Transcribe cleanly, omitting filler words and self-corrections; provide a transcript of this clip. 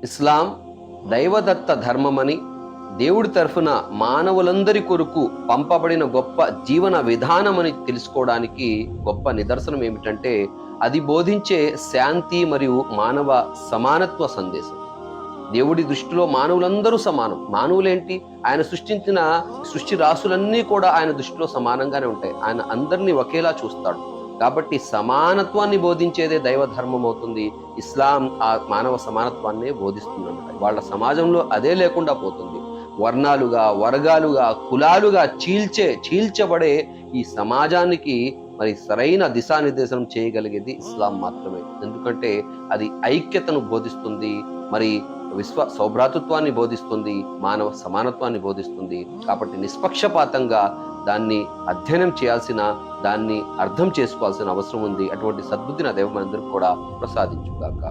ఇస్లాం దైవదత్త ధర్మమని, దేవుడి తరఫున మానవులందరి కొరకు పంపబడిన గొప్ప జీవన విధానమని తెలుసుకోవడానికి గొప్ప నిదర్శనం ఏమిటంటే, అది బోధించే శాంతి మరియు మానవ సమానత్వ సందేశం. దేవుడి దృష్టిలో మానవులందరూ సమానం. మానవులేంటి, ఆయన సృష్టించిన సృష్టి రాసులన్నీ కూడా ఆయన దృష్టిలో సమానంగానే ఉంటాయి. ఆయన అందరినీ ఒకేలా చూస్తాడు. కాబట్టి సమానత్వాన్ని బోధించేదే దైవ ధర్మం అవుతుంది. ఇస్లాం ఆ మానవ సమానత్వాన్నే బోధిస్తుందన్నమాట. వాళ్ళ సమాజంలో అదే లేకుండా పోతుంది. వర్ణాలుగా, వర్గాలుగా, కులాలుగా చీల్చబడే ఈ సమాజానికి మరి సరైన దిశానిర్దేశం చేయగలిగేది ఇస్లాం మాత్రమే. ఎందుకంటే అది ఐక్యతను బోధిస్తుంది, మరి సౌభ్రాతృత్వాన్ని బోధిస్తుంది, మానవ సమానత్వాన్ని బోధిస్తుంది. కాబట్టి నిష్పక్షపాతంగా దాన్ని అధ్యయనం చేయాల్సిన, దాన్ని అర్థం చేసుకోవాల్సిన అవసరం ఉంది. అటువంటి సద్బుద్ధిని ఆ దేవుడు మనందరికీ కూడా ప్రసాదించుగాక.